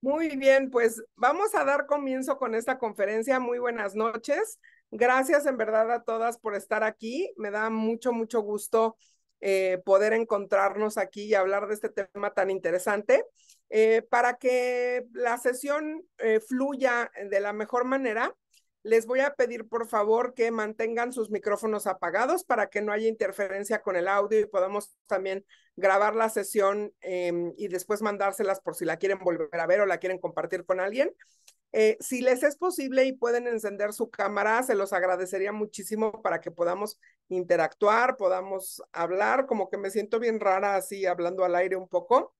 Muy bien, pues vamos a dar comienzo con esta conferencia. Muy buenas noches. Gracias en verdad a todas por estar aquí. Me da mucho, mucho gusto poder encontrarnos aquí y hablar de este tema tan interesante. Para que la sesión fluya de la mejor manera, les voy a pedir por favor que mantengan sus micrófonos apagados para que no haya interferencia con el audio y podamos también grabar la sesión y después mandárselas por si la quieren volver a ver o la quieren compartir con alguien. Si les es posible y pueden encender su cámara, se los agradecería muchísimo para que podamos interactuar, podamos hablar, como que me siento bien rara así hablando al aire un poco.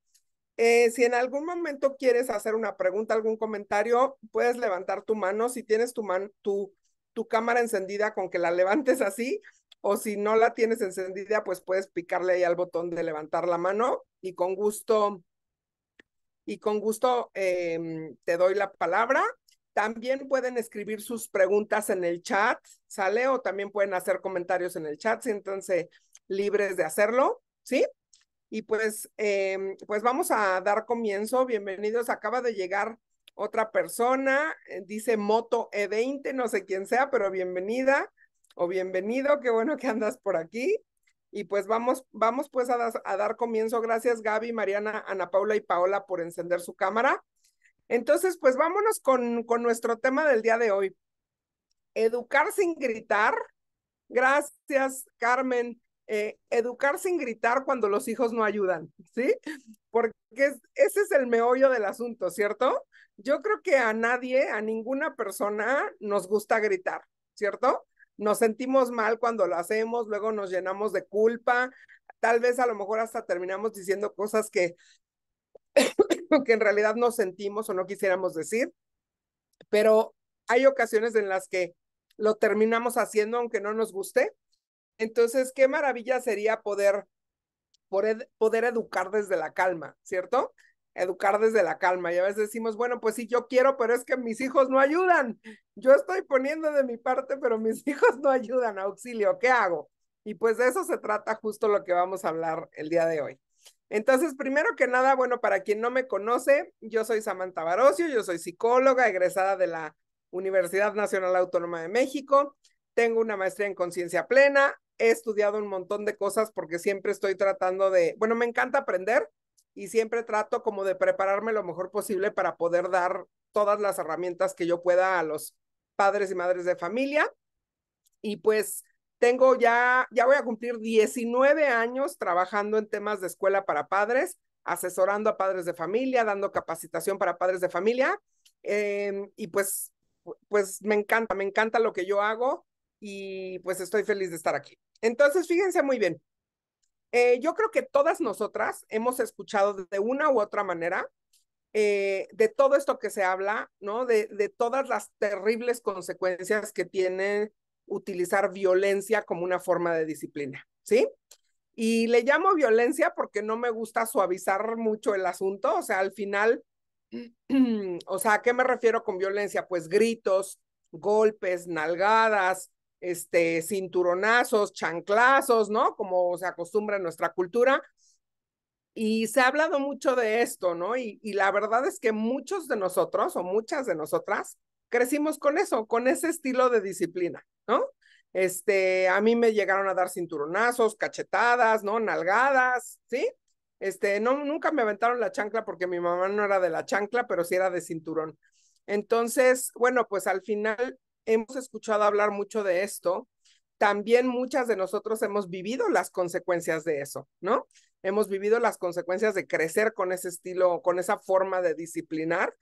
Si en algún momento quieres hacer una pregunta, algún comentario, puedes levantar tu mano. Si tienes tu cámara encendida, con que la levantes así, o si no la tienes encendida, pues puedes picarle ahí al botón de levantar la mano y con gusto te doy la palabra. También pueden escribir sus preguntas en el chat, ¿sale? O también pueden hacer comentarios en el chat, siéntanse libres de hacerlo, ¿sí? Y pues vamos a dar comienzo. Bienvenidos. Acaba de llegar otra persona. Dice Moto E20, no sé quién sea, pero bienvenida o bienvenido. Qué bueno que andas por aquí. Y pues vamos pues a dar comienzo. Gracias Gaby, Mariana, Ana Paula y Paola por encender su cámara. Entonces, pues vámonos con nuestro tema del día de hoy. Educar sin gritar. Gracias, Carmen. Educar sin gritar cuando los hijos no ayudan, ¿sí? Porque ese es el meollo del asunto, ¿cierto? Yo creo que a nadie, a ninguna persona nos gusta gritar, ¿cierto? Nos sentimos mal cuando lo hacemos, luego nos llenamos de culpa, tal vez a lo mejor hasta terminamos diciendo cosas que en realidad no sentimos o no quisiéramos decir, pero hay ocasiones en las que lo terminamos haciendo aunque no nos guste. Entonces, qué maravilla sería poder educar desde la calma, ¿cierto? Educar desde la calma. Y a veces decimos, bueno, pues sí, yo quiero, pero es que mis hijos no ayudan. Yo estoy poniendo de mi parte, pero mis hijos no ayudan. Auxilio, ¿qué hago? Y pues de eso se trata justo lo que vamos a hablar el día de hoy. Entonces, primero que nada, bueno, para quien no me conoce, yo soy Samantha Barocio, yo soy psicóloga egresada de la Universidad Nacional Autónoma de México, tengo una maestría en conciencia plena, he estudiado un montón de cosas porque siempre estoy tratando bueno, me encanta aprender y siempre trato como de prepararme lo mejor posible para poder dar todas las herramientas que yo pueda a los padres y madres de familia. Y pues ya voy a cumplir 19 años trabajando en temas de escuela para padres, asesorando a padres de familia, dando capacitación para padres de familia. Y pues me encanta lo que yo hago y pues estoy feliz de estar aquí. Entonces, fíjense muy bien. Yo creo que todas nosotras hemos escuchado de una u otra manera de todo esto que se habla, ¿no? De todas las terribles consecuencias que tiene utilizar violencia como una forma de disciplina, ¿sí? Y le llamo violencia porque no me gusta suavizar mucho el asunto, o sea, al final, o sea, ¿a qué me refiero con violencia? Pues gritos, golpes, nalgadas, cinturonazos, chanclazos, ¿no? Como se acostumbra en nuestra cultura, y se ha hablado mucho de esto, ¿no? Y la verdad es que muchos de nosotros o muchas de nosotras crecimos con eso, con ese estilo de disciplina, ¿no? A mí me llegaron a dar cinturonazos, cachetadas, ¿no? Nalgadas, ¿sí? No, nunca me aventaron la chancla porque mi mamá no era de la chancla, pero sí era de cinturón. Entonces, bueno, pues al final hemos escuchado hablar mucho de esto. También muchas de nosotros hemos vivido las consecuencias de eso, ¿no? Hemos vivido las consecuencias de crecer con ese estilo, con esa forma de disciplinar,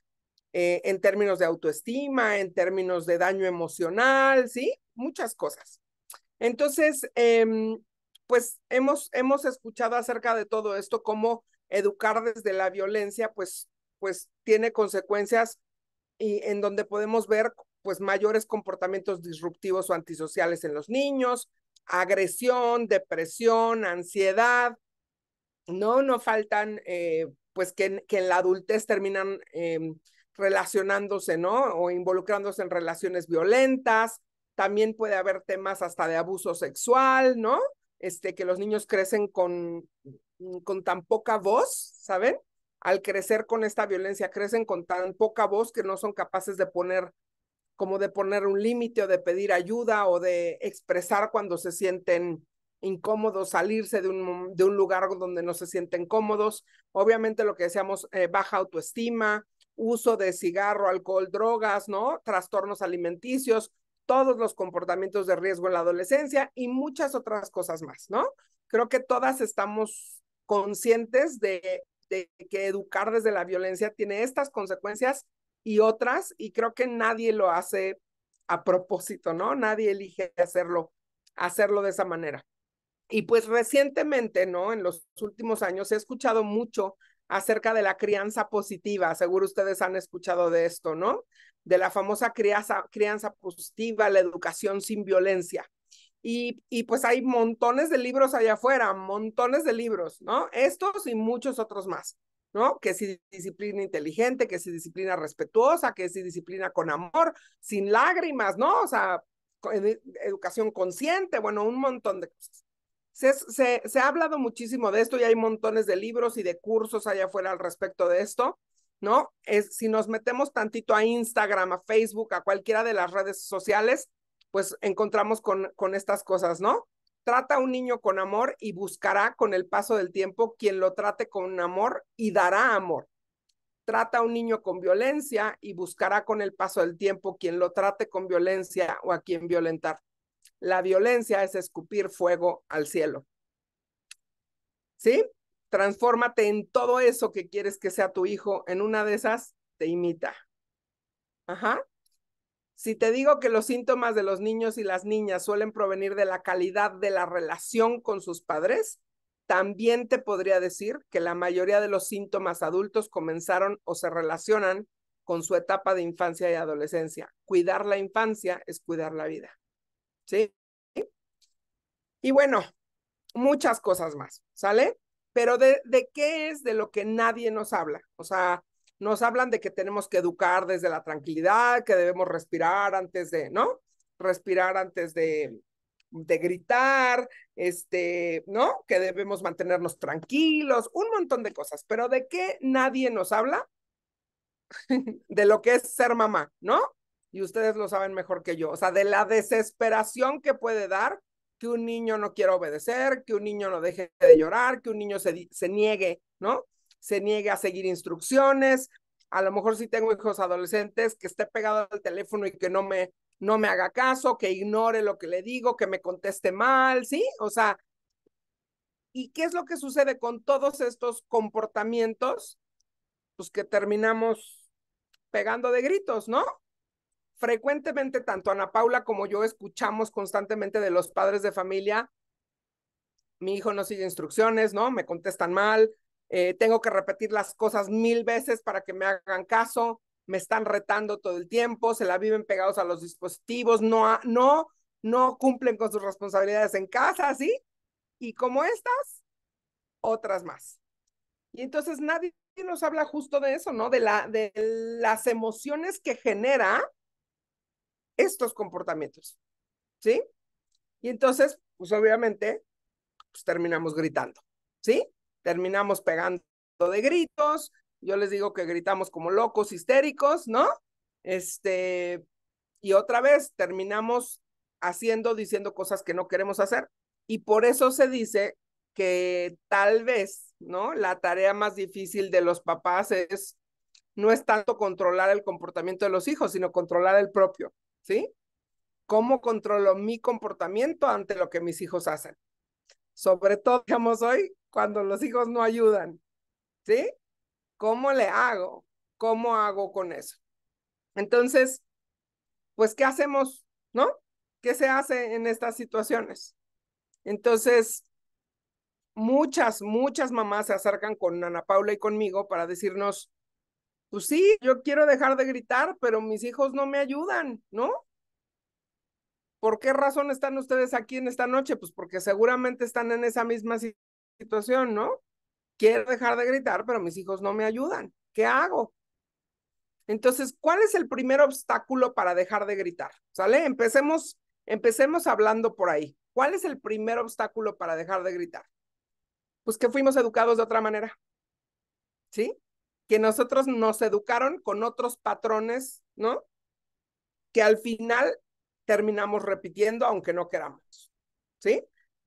en términos de autoestima, en términos de daño emocional, ¿sí? Muchas cosas. Entonces, pues hemos escuchado acerca de todo esto, cómo educar desde la violencia, pues tiene consecuencias y en donde podemos ver pues mayores comportamientos disruptivos o antisociales en los niños, agresión, depresión, ansiedad, no faltan, pues que en la adultez terminan relacionándose, ¿no? O involucrándose en relaciones violentas. También puede haber temas hasta de abuso sexual, ¿no? Que los niños crecen con tan poca voz, ¿saben? al crecer con esta violencia, crecen con tan poca voz que no son capaces de poner un límite o de pedir ayuda o de expresar cuando se sienten incómodos, salirse de un lugar donde no se sienten cómodos. Obviamente lo que decíamos, baja autoestima, uso de cigarro, alcohol, drogas, ¿no? Trastornos alimenticios, todos los comportamientos de riesgo en la adolescencia y muchas otras cosas más, ¿no? Creo que todas estamos conscientes de que educar desde la violencia tiene estas consecuencias y otras, y creo que nadie lo hace a propósito, ¿no? Nadie elige hacerlo de esa manera. Y pues recientemente, ¿no? En los últimos años he escuchado mucho acerca de la crianza positiva. Seguro ustedes han escuchado de esto, ¿no? De la famosa crianza positiva, la educación sin violencia. Y pues hay montones de libros allá afuera, montones de libros, ¿no? Estos y muchos otros más, ¿no? Que si disciplina inteligente, que si disciplina respetuosa, que si disciplina con amor, sin lágrimas, ¿no? O sea, educación consciente, bueno, un montón de cosas. Se ha hablado muchísimo de esto y hay montones de libros y de cursos allá afuera al respecto de esto, ¿no? Si nos metemos tantito a Instagram, a Facebook, a cualquiera de las redes sociales, pues encontramos con estas cosas, ¿no? Trata a un niño con amor y buscará con el paso del tiempo quien lo trate con amor y dará amor. Trata a un niño con violencia y buscará con el paso del tiempo quien lo trate con violencia o a quien violentar. La violencia es escupir fuego al cielo. ¿Sí? Transfórmate en todo eso que quieres que sea tu hijo. En una de esas, te imita. Ajá. Si te digo que los síntomas de los niños y las niñas suelen provenir de la calidad de la relación con sus padres, también te podría decir que la mayoría de los síntomas adultos comenzaron o se relacionan con su etapa de infancia y adolescencia. Cuidar la infancia es cuidar la vida. ¿Sí? Y bueno, muchas cosas más, ¿sale? Pero ¿de qué es de lo que nadie nos habla? O sea, nos hablan de que tenemos que educar desde la tranquilidad, que debemos respirar antes de, ¿no? Respirar antes de gritar, ¿no? Que debemos mantenernos tranquilos, un montón de cosas. Pero ¿de qué nadie nos habla? De lo que es ser mamá, ¿no? Y ustedes lo saben mejor que yo. O sea, de la desesperación que puede dar que un niño no quiera obedecer, que un niño no deje de llorar, que un niño se niegue, ¿no? Se niegue a seguir instrucciones. A lo mejor si tengo hijos adolescentes, que esté pegado al teléfono y que no me haga caso, que ignore lo que le digo, que me conteste mal, ¿sí? O sea, ¿y qué es lo que sucede con todos estos comportamientos? Pues que terminamos pegando de gritos, ¿no? Frecuentemente, tanto Ana Paula como yo escuchamos constantemente de los padres de familia, mi hijo no sigue instrucciones, ¿no? Me contestan mal, tengo que repetir las cosas 1000 veces para que me hagan caso, me están retando todo el tiempo, se la viven pegados a los dispositivos, no cumplen con sus responsabilidades en casa, ¿sí? Y como estas, otras más. Y entonces nadie nos habla justo de eso, ¿no? De las emociones que genera estos comportamientos, ¿sí? Y entonces, pues obviamente, pues terminamos gritando, ¿sí? Terminamos pegando de gritos, yo les digo que gritamos como locos, histéricos, ¿no? Y otra vez terminamos diciendo cosas que no queremos hacer. Y por eso se dice que tal vez, ¿no? La tarea más difícil de los papás no es tanto controlar el comportamiento de los hijos, sino controlar el propio, ¿sí? ¿Cómo controlo mi comportamiento ante lo que mis hijos hacen? Sobre todo, digamos hoy, cuando los hijos no ayudan, ¿sí? ¿Cómo le hago? ¿Cómo hago con eso? Entonces, pues, ¿qué hacemos? ¿No? ¿Qué se hace en estas situaciones? Entonces, muchas mamás se acercan con Ana Paula y conmigo para decirnos, pues sí, yo quiero dejar de gritar, pero mis hijos no me ayudan, ¿no? ¿Por qué razón están ustedes aquí en esta noche? Pues porque seguramente están en esa misma situación, ¿no? Quiero dejar de gritar, pero mis hijos no me ayudan. ¿Qué hago? Entonces, ¿cuál es el primer obstáculo para dejar de gritar? ¿Sale? Empecemos hablando por ahí. ¿Cuál es el primer obstáculo para dejar de gritar? Pues que fuimos educados de otra manera, ¿sí? que nosotros nos educaron con otros patrones, ¿no? Que al final terminamos repitiendo aunque no queramos, ¿sí?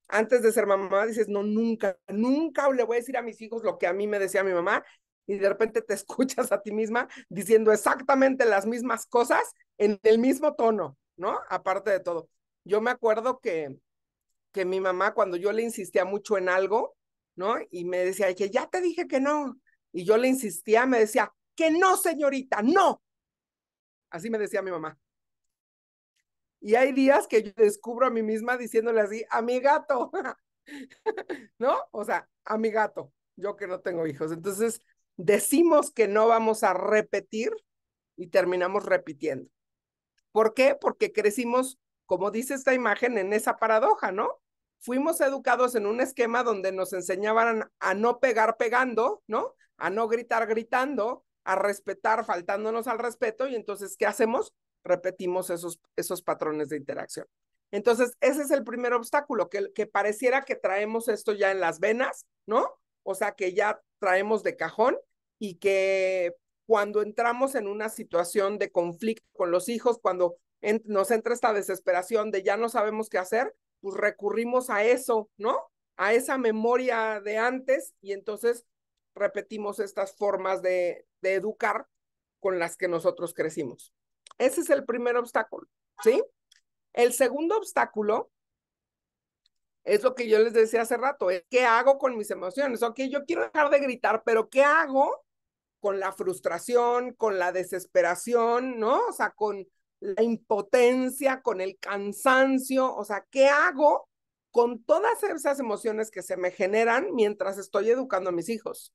Antes de ser mamá dices, no, nunca, nunca le voy a decir a mis hijos lo que a mí me decía mi mamá, y de repente te escuchas a ti misma diciendo exactamente las mismas cosas en el mismo tono, ¿no? Aparte de todo. Yo me acuerdo que mi mamá, cuando yo le insistía mucho en algo, ¿no? Y me decía, que ya te dije que no. Y yo le insistía, me decía, que no, señorita, no. Así me decía mi mamá. Y hay días que yo descubro a mí misma diciéndole así, a mi gato, ¿no? O sea, a mi gato, yo que no tengo hijos. Entonces, decimos que no vamos a repetir y terminamos repitiendo. ¿Por qué? Porque crecimos, como dice esta imagen, en esa paradoja, ¿no? Fuimos educados en un esquema donde nos enseñaban a no pegar pegando, ¿no? A no gritar gritando, a respetar faltándonos al respeto, y entonces, ¿qué hacemos? Repetimos esos patrones de interacción. Entonces, ese es el primer obstáculo, que pareciera que traemos esto ya en las venas, ¿no? O sea, que ya traemos de cajón y que cuando entramos en una situación de conflicto con los hijos, cuando nos entra esta desesperación de ya no sabemos qué hacer, pues recurrimos a eso, ¿no? A esa memoria de antes, y entonces repetimos estas formas de educar con las que nosotros crecimos. Ese es el primer obstáculo, ¿sí? El segundo obstáculo es lo que yo les decía hace rato, ¿qué hago con mis emociones? Ok, yo quiero dejar de gritar, pero ¿qué hago con la frustración, con la desesperación, ¿no? O sea, con la impotencia, con el cansancio, o sea, ¿qué hago con todas esas emociones que se me generan mientras estoy educando a mis hijos?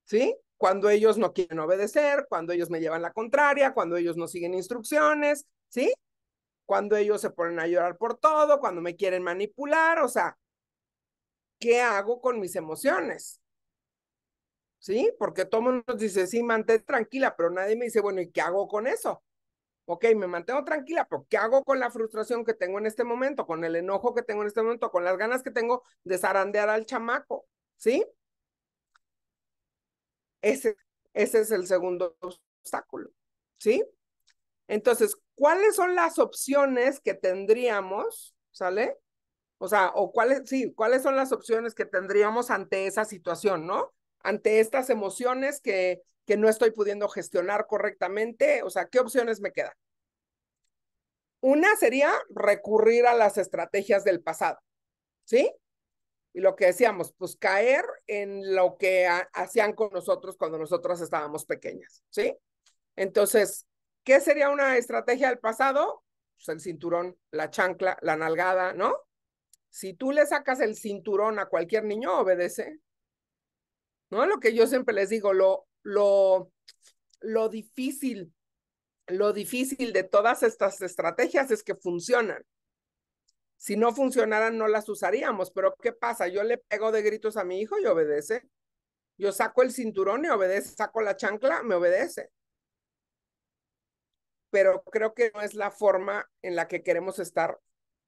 ¿Sí? Cuando ellos no quieren obedecer, cuando ellos me llevan la contraria, cuando ellos no siguen instrucciones, ¿sí? Cuando ellos se ponen a llorar por todo, cuando me quieren manipular, o sea, ¿qué hago con mis emociones? ¿Sí? Porque todo el mundo nos dice, sí, mantén tranquila, pero nadie me dice, bueno, ¿y qué hago con eso? Ok, me mantengo tranquila, pero ¿qué hago con la frustración que tengo en este momento, con el enojo que tengo en este momento, con las ganas que tengo de zarandear al chamaco? ¿Sí? Ese, ese es el segundo obstáculo. ¿Sí? Entonces, ¿cuáles son las opciones que tendríamos? ¿Sale? O sea, o cuáles, sí, cuáles son las opciones que tendríamos ante esa situación, ¿no? Ante estas emociones que no estoy pudiendo gestionar correctamente, o sea, ¿qué opciones me quedan? Una sería recurrir a las estrategias del pasado, ¿sí? Y lo que decíamos, pues caer en lo que hacían con nosotros cuando nosotros estábamos pequeñas, ¿sí? Entonces, ¿qué sería una estrategia del pasado? Pues el cinturón, la chancla, la nalgada, ¿no? Si tú le sacas el cinturón a cualquier niño, obedece, ¿no? Lo que yo siempre les digo, lo difícil, lo difícil de todas estas estrategias es que funcionan. Si no funcionaran, no las usaríamos, pero ¿qué pasa? Yo le pego de gritos a mi hijo y obedece. Yo saco el cinturón y obedece, saco la chancla, me obedece. Pero creo que no es la forma en la que queremos estar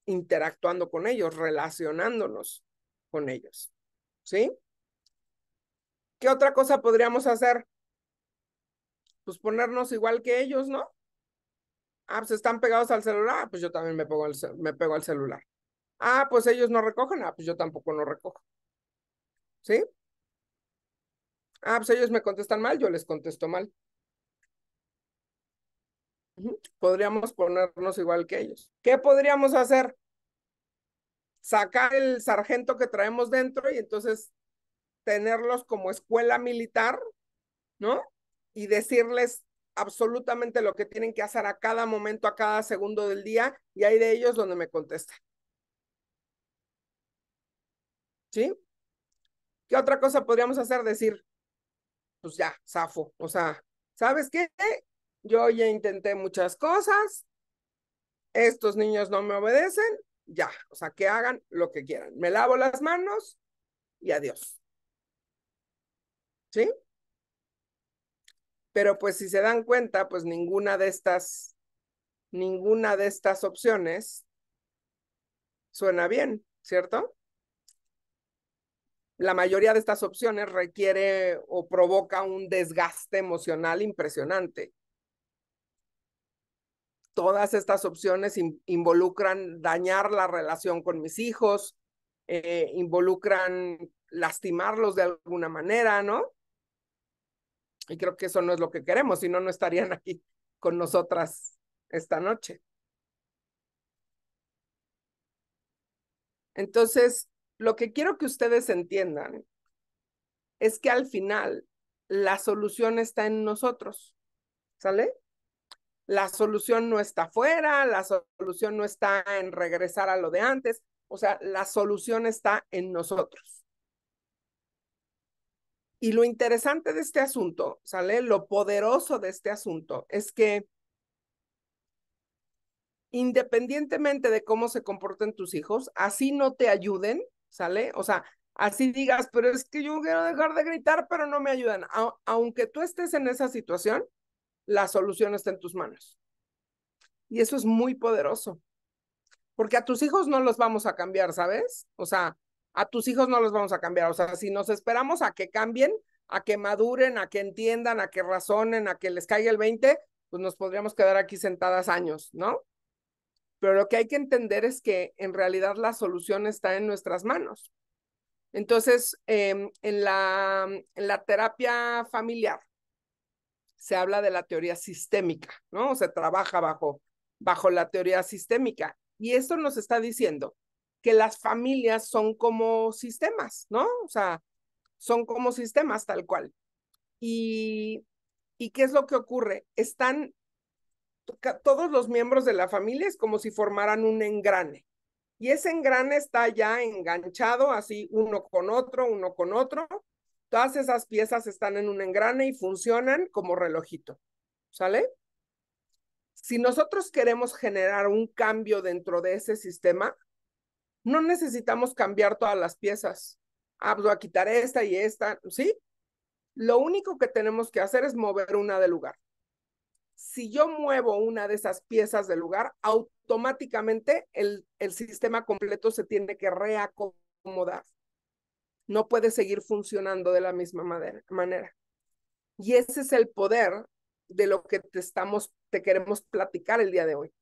interactuando con ellos, relacionándonos con ellos, ¿sí? ¿Qué otra cosa podríamos hacer? Pues ponernos igual que ellos, ¿no? Ah, pues están pegados al celular, pues yo también me pego al celular. Ah, pues ellos no recogen, ah, pues yo tampoco no recojo, ¿sí? Ah, pues ellos me contestan mal, yo les contesto mal. Podríamos ponernos igual que ellos. ¿Qué podríamos hacer? Sacar el sargento que traemos dentro y entonces tenerlos como escuela militar, ¿no? Y decirles absolutamente lo que tienen que hacer a cada momento, a cada segundo del día, y hay de ellos donde me contestan. ¿Sí? ¿Qué otra cosa podríamos hacer? Decir, pues ya, zafo. O sea, ¿sabes qué? Yo ya intenté muchas cosas, estos niños no me obedecen, ya, o sea, que hagan lo que quieran. Me lavo las manos y adiós. ¿Sí? Pero pues si se dan cuenta, pues ninguna de estas opciones suena bien, ¿cierto? la mayoría de estas opciones requiere o provoca un desgaste emocional impresionante. Todas estas opciones involucran dañar la relación con mis hijos, involucran lastimarlos de alguna manera, ¿no? Y creo que eso no es lo que queremos, si no, no estarían aquí con nosotras esta noche. Entonces, lo que quiero que ustedes entiendan es que al final la solución está en nosotros, ¿sale? La solución no está afuera, la solución no está en regresar a lo de antes, o sea, la solución está en nosotros. Y lo interesante de este asunto, ¿sale? Lo poderoso de este asunto es que independientemente de cómo se comporten tus hijos, así no te ayuden, ¿sale? O sea, así digas, pero es que yo quiero dejar de gritar, pero no me ayudan. Aunque tú estés en esa situación, la solución está en tus manos. Y eso es muy poderoso, porque a tus hijos no los vamos a cambiar, ¿sabes? O sea, a tus hijos no los vamos a cambiar. O sea, si nos esperamos a que cambien, a que maduren, a que entiendan, a que razonen, a que les caiga el 20, pues nos podríamos quedar aquí sentadas años, ¿no? Pero lo que hay que entender es que en realidad la solución está en nuestras manos. Entonces, en la terapia familiar se habla de la teoría sistémica, ¿no? Se trabaja bajo la teoría sistémica. Y esto nos está diciendo que las familias son como sistemas, ¿no? O sea, son como sistemas tal cual. ¿Y qué es lo que ocurre? Están todos los miembros de la familia es como si formaran un engrane. Y ese engrane está ya enganchado así uno con otro, uno con otro. Todas esas piezas están en un engrane y funcionan como relojito. ¿Sale? Si nosotros queremos generar un cambio dentro de ese sistema, no necesitamos cambiar todas las piezas. Ah, pues voy a quitar esta y esta, ¿sí? Lo único que tenemos que hacer es mover una del lugar. Si yo muevo una de esas piezas del lugar, automáticamente el sistema completo se tiene que reacomodar. No puede seguir funcionando de la misma manera. Y ese es el poder de lo que te queremos platicar el día de hoy.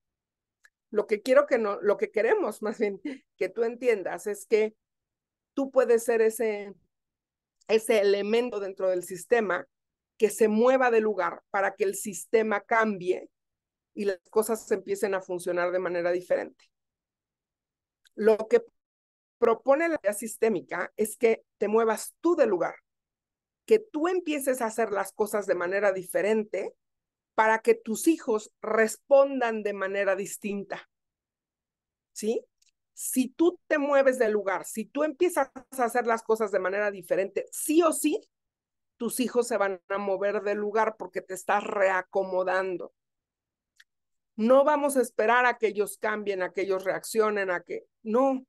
Lo que queremos más bien que tú entiendas es que tú puedes ser ese elemento dentro del sistema que se mueva de lugar para que el sistema cambie y las cosas empiecen a funcionar de manera diferente. Lo que propone la idea sistémica es que te muevas tú de lugar, que tú empieces a hacer las cosas de manera diferente para que tus hijos respondan de manera distinta. ¿Sí? Si tú te mueves del lugar, si tú empiezas a hacer las cosas de manera diferente, sí o sí, tus hijos se van a mover del lugar porque te estás reacomodando. No vamos a esperar a que ellos cambien, a que ellos reaccionen, no,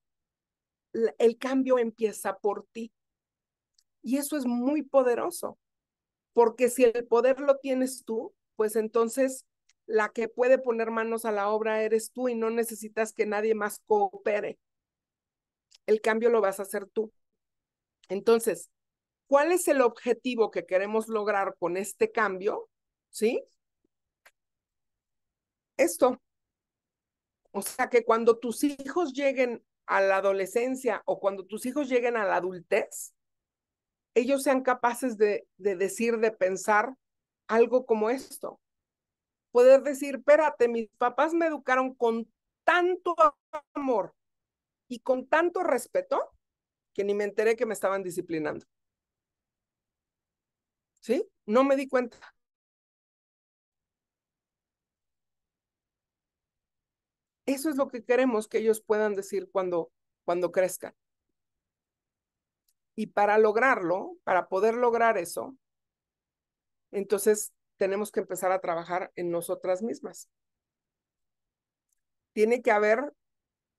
el cambio empieza por ti. Y eso es muy poderoso, porque si el poder lo tienes tú, pues entonces la que puede poner manos a la obra eres tú y no necesitas que nadie más coopere. El cambio lo vas a hacer tú. Entonces, ¿cuál es el objetivo que queremos lograr con este cambio? ¿Sí? Esto. O sea, que cuando tus hijos lleguen a la adolescencia o cuando tus hijos lleguen a la adultez, ellos sean capaces de decir, de pensar algo como esto. Poder decir, espérate, mis papás me educaron con tanto amor y con tanto respeto que ni me enteré que me estaban disciplinando. ¿Sí? No me di cuenta. Eso es lo que queremos que ellos puedan decir cuando crezcan. Y para lograrlo, para poder lograr eso, entonces tenemos que empezar a trabajar en nosotras mismas. Tiene que haber,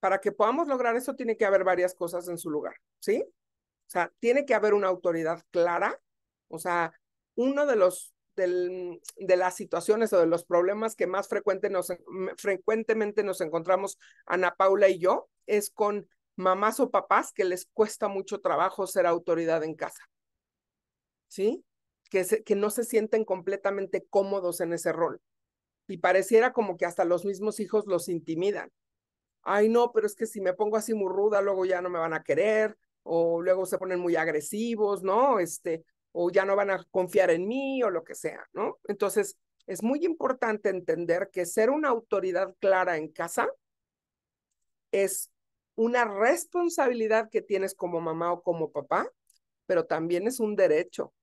para que podamos lograr eso, tiene que haber varias cosas en su lugar, ¿sí? O sea, tiene que haber una autoridad clara. O sea, uno de las situaciones o de los problemas que más frecuentemente nos encontramos Ana Paula y yo es con mamás o papás que les cuesta mucho trabajo ser autoridad en casa, ¿sí? Que no se sienten completamente cómodos en ese rol. Y pareciera como que hasta los mismos hijos los intimidan. Ay, no, pero es que si me pongo así muy ruda, luego ya no me van a querer, o luego se ponen muy agresivos, ¿no? O ya no van a confiar en mí, o lo que sea, ¿no? Entonces, es muy importante entender que ser una autoridad clara en casa es una responsabilidad que tienes como mamá o como papá, pero también es un derecho.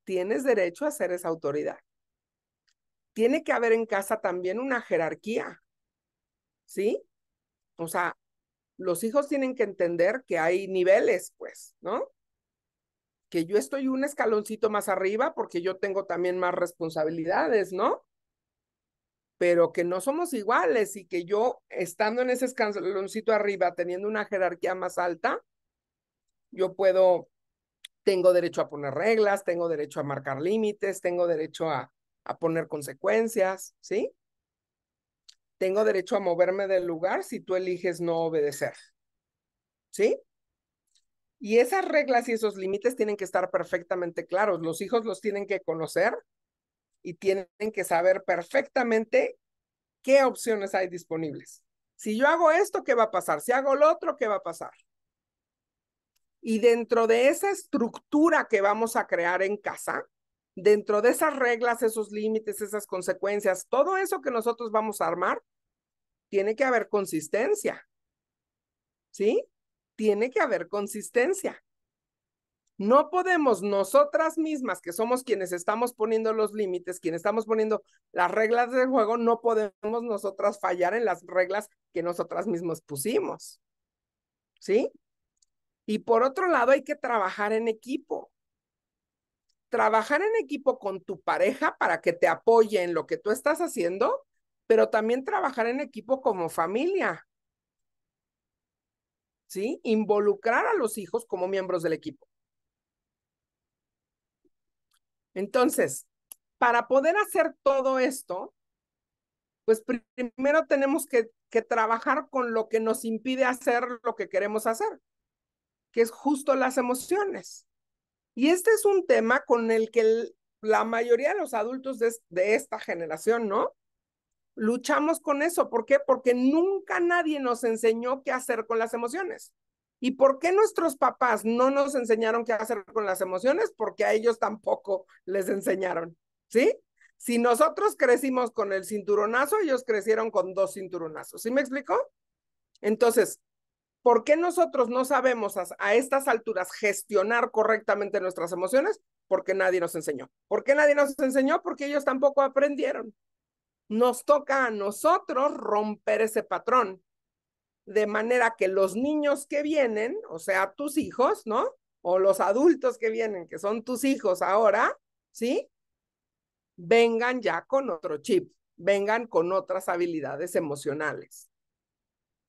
Tienes derecho a ser esa autoridad. Tiene que haber en casa también una jerarquía, ¿sí? O sea, los hijos tienen que entender que hay niveles, pues, ¿no? Que yo estoy un escaloncito más arriba porque yo tengo también más responsabilidades, ¿no? Pero que no somos iguales y que yo, estando en ese escaloncito arriba, teniendo una jerarquía más alta, yo tengo derecho a poner reglas, tengo derecho a marcar límites, tengo derecho a poner consecuencias, ¿sí? Tengo derecho a moverme del lugar si tú eliges no obedecer, ¿sí? Y esas reglas y esos límites tienen que estar perfectamente claros. Los hijos los tienen que conocer y tienen que saber perfectamente qué opciones hay disponibles. Si yo hago esto, ¿qué va a pasar? Si hago lo otro, ¿qué va a pasar? Y dentro de esa estructura que vamos a crear en casa, dentro de esas reglas, esos límites, esas consecuencias, todo eso que nosotros vamos a armar, tiene que haber consistencia, ¿sí? Tiene que haber consistencia. No podemos nosotras mismas, que somos quienes estamos poniendo los límites, quienes estamos poniendo las reglas del juego, no podemos nosotras fallar en las reglas que nosotras mismas pusimos, ¿sí? Y por otro lado, hay que trabajar en equipo. Trabajar en equipo con tu pareja para que te apoye en lo que tú estás haciendo, pero también trabajar en equipo como familia, ¿sí? Involucrar a los hijos como miembros del equipo. Entonces, para poder hacer todo esto, pues primero tenemos que trabajar con lo que nos impide hacer lo que queremos hacer, que es justo las emociones. Y este es un tema con el que la mayoría de los adultos de esta generación, ¿no? Luchamos con eso. ¿Por qué? Porque nunca nadie nos enseñó qué hacer con las emociones. ¿Y por qué nuestros papás no nos enseñaron qué hacer con las emociones? Porque a ellos tampoco les enseñaron, ¿sí? Si nosotros crecimos con el cinturonazo, ellos crecieron con 2 cinturonazos. ¿Sí me explico? Entonces, ¿por qué nosotros no sabemos a estas alturas gestionar correctamente nuestras emociones? Porque nadie nos enseñó. ¿Por qué nadie nos enseñó? Porque ellos tampoco aprendieron. Nos toca a nosotros romper ese patrón, de manera que los niños que vienen, o sea, tus hijos, ¿no? O los adultos que vienen, que son tus hijos ahora, ¿sí? Vengan ya con otro chip, vengan con otras habilidades emocionales.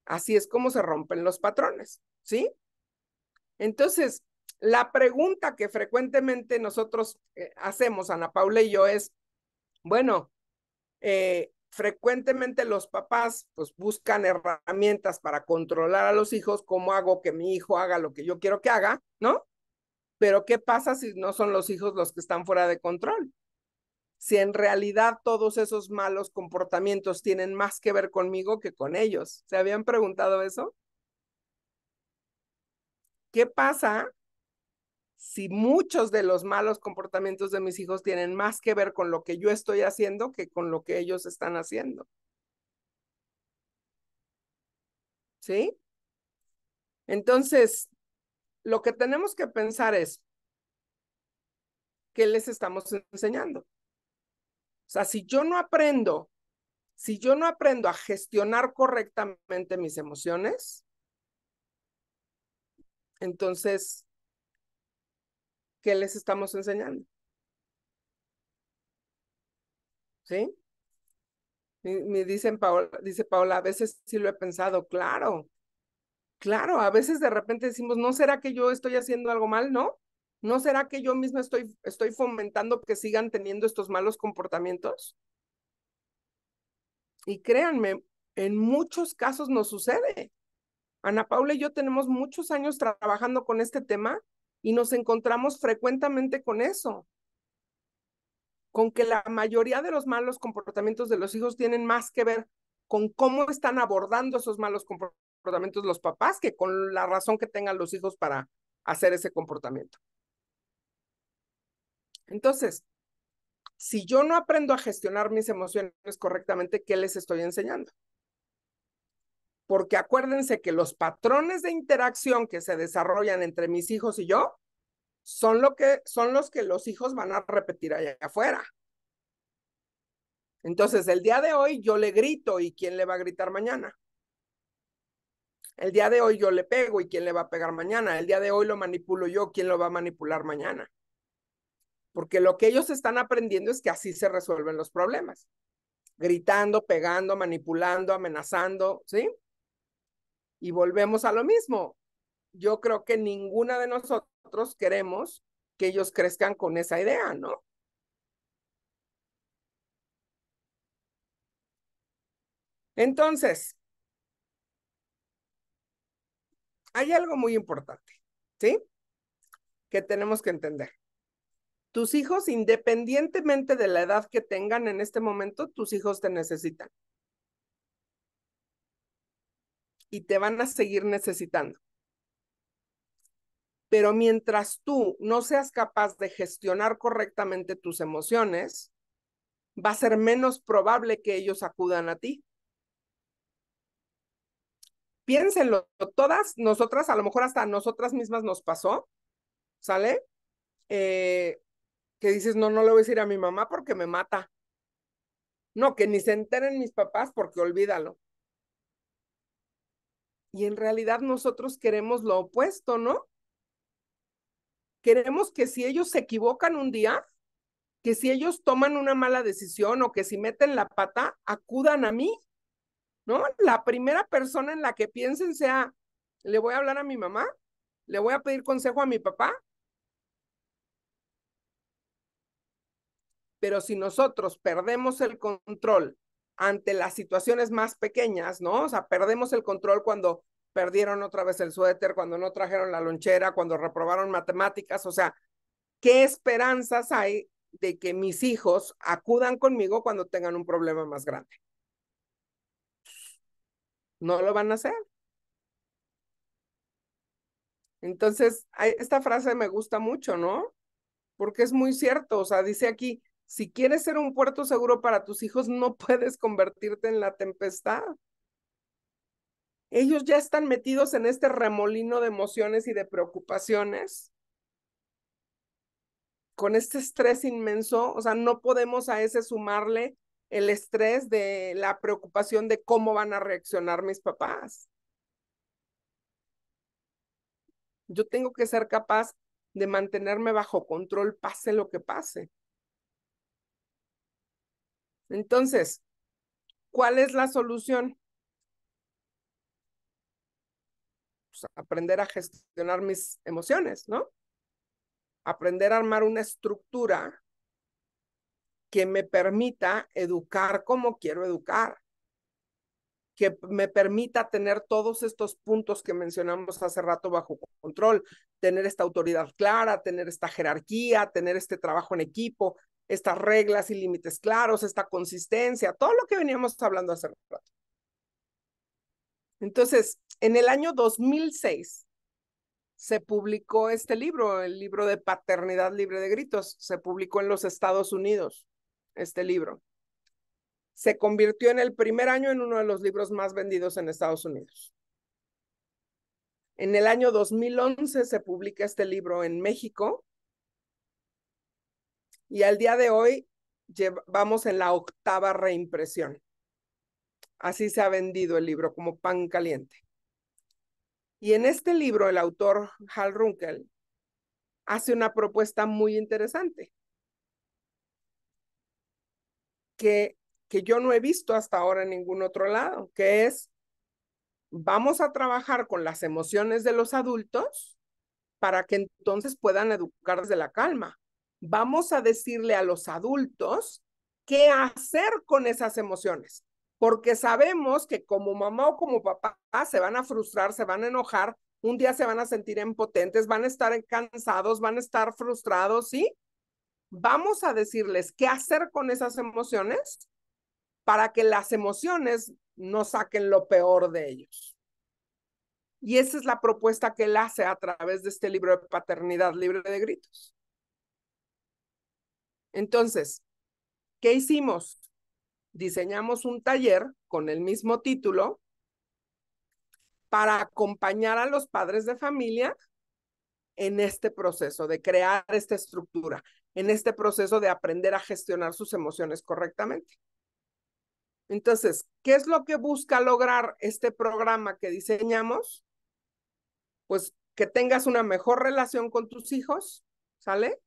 Así es como se rompen los patrones, ¿sí? Entonces, la pregunta que frecuentemente nosotros hacemos, Ana Paula y yo, es, bueno, frecuentemente los papás pues buscan herramientas para controlar a los hijos, cómo hago que mi hijo haga lo que yo quiero que haga, ¿no? Pero ¿qué pasa si no son los hijos los que están fuera de control? Si en realidad todos esos malos comportamientos tienen más que ver conmigo que con ellos. ¿Se habían preguntado eso? ¿Qué pasa si muchos de los malos comportamientos de mis hijos tienen más que ver con lo que yo estoy haciendo que con lo que ellos están haciendo? ¿Sí? Entonces, lo que tenemos que pensar es, ¿qué les estamos enseñando? O sea, si yo no aprendo a gestionar correctamente mis emociones, entonces, ¿qué les estamos enseñando? ¿Sí? Me dicen dice Paola, a veces sí lo he pensado, claro, claro, a veces de repente decimos, ¿no será que yo estoy haciendo algo mal, no? ¿No será que yo misma estoy fomentando que sigan teniendo estos malos comportamientos? Y créanme, en muchos casos nos sucede. Ana Paula y yo tenemos muchos años trabajando con este tema y nos encontramos frecuentemente con eso, con que la mayoría de los malos comportamientos de los hijos tienen más que ver con cómo están abordando esos malos comportamientos los papás que con la razón que tengan los hijos para hacer ese comportamiento. Entonces, si yo no aprendo a gestionar mis emociones correctamente, ¿qué les estoy enseñando? Porque acuérdense que los patrones de interacción que se desarrollan entre mis hijos y yo son los que los hijos van a repetir allá afuera. Entonces, el día de hoy yo le grito y ¿quién le va a gritar mañana? El día de hoy yo le pego y ¿quién le va a pegar mañana? El día de hoy lo manipulo yo, ¿quién lo va a manipular mañana? Porque lo que ellos están aprendiendo es que así se resuelven los problemas. Gritando, pegando, manipulando, amenazando, ¿sí? Y volvemos a lo mismo. Yo creo que ninguna de nosotros queremos que ellos crezcan con esa idea, ¿no? Entonces, hay algo muy importante, ¿sí? Que tenemos que entender. Tus hijos, independientemente de la edad que tengan en este momento, tus hijos te necesitan. Y te van a seguir necesitando. Pero mientras tú no seas capaz de gestionar correctamente tus emociones, va a ser menos probable que ellos acudan a ti. Piénsenlo, todas nosotras, a lo mejor hasta a nosotras mismas nos pasó, ¿sale? Que dices, no, no le voy a decir a mi mamá porque me mata. No, que ni se enteren mis papás porque olvídalo. Y en realidad nosotros queremos lo opuesto, ¿no? Queremos que si ellos se equivocan un día, que si ellos toman una mala decisión o que si meten la pata, acudan a mí, ¿no? La primera persona en la que piensen sea, le voy a hablar a mi mamá, le voy a pedir consejo a mi papá. Pero si nosotros perdemos el control ante las situaciones más pequeñas, ¿no? O sea, perdemos el control cuando perdieron otra vez el suéter, cuando no trajeron la lonchera, cuando reprobaron matemáticas, o sea, ¿qué esperanzas hay de que mis hijos acudan conmigo cuando tengan un problema más grande? No lo van a hacer. Entonces, esta frase me gusta mucho, ¿no? Porque es muy cierto, o sea, dice aquí, si quieres ser un puerto seguro para tus hijos, no puedes convertirte en la tempestad. Ellos ya están metidos en este remolino de emociones y de preocupaciones, con este estrés inmenso, o sea, no podemos a ese sumarle el estrés de la preocupación de cómo van a reaccionar mis papás. Yo tengo que ser capaz de mantenerme bajo control, pase lo que pase. Entonces, ¿cuál es la solución? Pues aprender a gestionar mis emociones, ¿no? Aprender a armar una estructura que me permita educar como quiero educar, que me permita tener todos estos puntos que mencionamos hace rato bajo control, tener esta autoridad clara, tener esta jerarquía, tener este trabajo en equipo, estas reglas y límites claros, esta consistencia, todo lo que veníamos hablando hace rato. Entonces, en el año 2006 se publicó este libro, el libro de Paternidad Libre de Gritos, se publicó en los Estados Unidos, este libro. Se convirtió en el primer año en uno de los libros más vendidos en Estados Unidos. En el año 2011 se publica este libro en México y al día de hoy vamos en la 8ª reimpresión. Así se ha vendido el libro como pan caliente. Y en este libro el autor Hal Runkel hace una propuesta muy interesante que yo no he visto hasta ahora en ningún otro lado, que es, vamos a trabajar con las emociones de los adultos para que entonces puedan educar desde la calma. Vamos a decirle a los adultos qué hacer con esas emociones, porque sabemos que como mamá o como papá se van a frustrar, se van a enojar, un día se van a sentir impotentes, van a estar cansados, van a estar frustrados, ¿sí? Vamos a decirles qué hacer con esas emociones para que las emociones no saquen lo peor de ellos. Y esa es la propuesta que él hace a través de este libro de Paternidad Libre de Gritos. Entonces, ¿qué hicimos? Diseñamos un taller con el mismo título para acompañar a los padres de familia en este proceso de crear esta estructura, en este proceso de aprender a gestionar sus emociones correctamente. Entonces, ¿qué es lo que busca lograr este programa que diseñamos? Pues que tengas una mejor relación con tus hijos, ¿sale?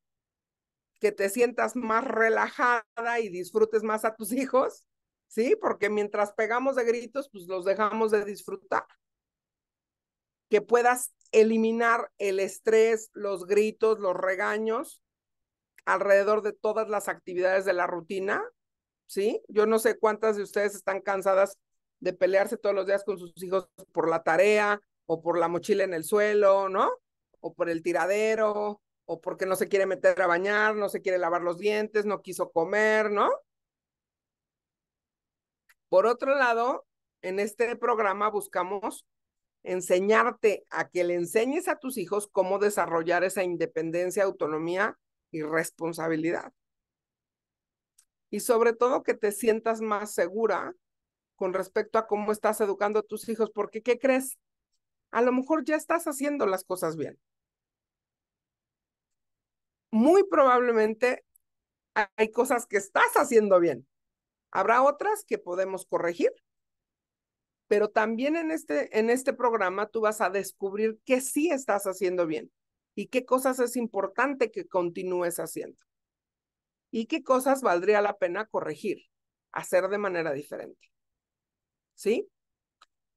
Que te sientas más relajada y disfrutes más a tus hijos, ¿sí? Porque mientras pegamos de gritos, pues los dejamos de disfrutar. Que puedas eliminar el estrés, los gritos, los regaños alrededor de todas las actividades de la rutina, ¿sí? Yo no sé cuántas de ustedes están cansadas de pelearse todos los días con sus hijos por la tarea o por la mochila en el suelo, ¿no? O por el tiradero, o porque no se quiere meter a bañar, no se quiere lavar los dientes, no quiso comer, ¿no? Por otro lado, en este programa buscamos enseñarte a que le enseñes a tus hijos cómo desarrollar esa independencia, autonomía y responsabilidad. Y sobre todo que te sientas más segura con respecto a cómo estás educando a tus hijos, porque ¿qué crees? A lo mejor ya estás haciendo las cosas bien. Muy probablemente hay cosas que estás haciendo bien. Habrá otras que podemos corregir, pero también en este programa tú vas a descubrir qué sí estás haciendo bien y qué cosas es importante que continúes haciendo y qué cosas valdría la pena corregir, hacer de manera diferente. ¿Sí?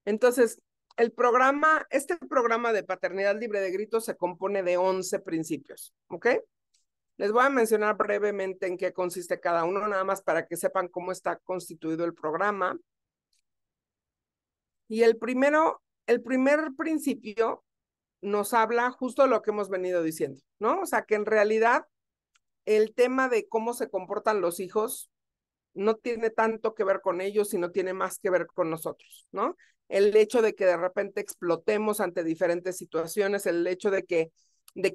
Entonces, este programa de Paternidad Libre de Gritos se compone de 11 principios, ¿ok? Les voy a mencionar brevemente en qué consiste cada uno, nada más para que sepan cómo está constituido el programa. Y el primer principio nos habla justo de lo que hemos venido diciendo, ¿no? O sea, que en realidad el tema de cómo se comportan los hijos no tiene tanto que ver con ellos, sino tiene más que ver con nosotros, ¿no? El hecho de que de repente explotemos ante diferentes situaciones, el hecho de que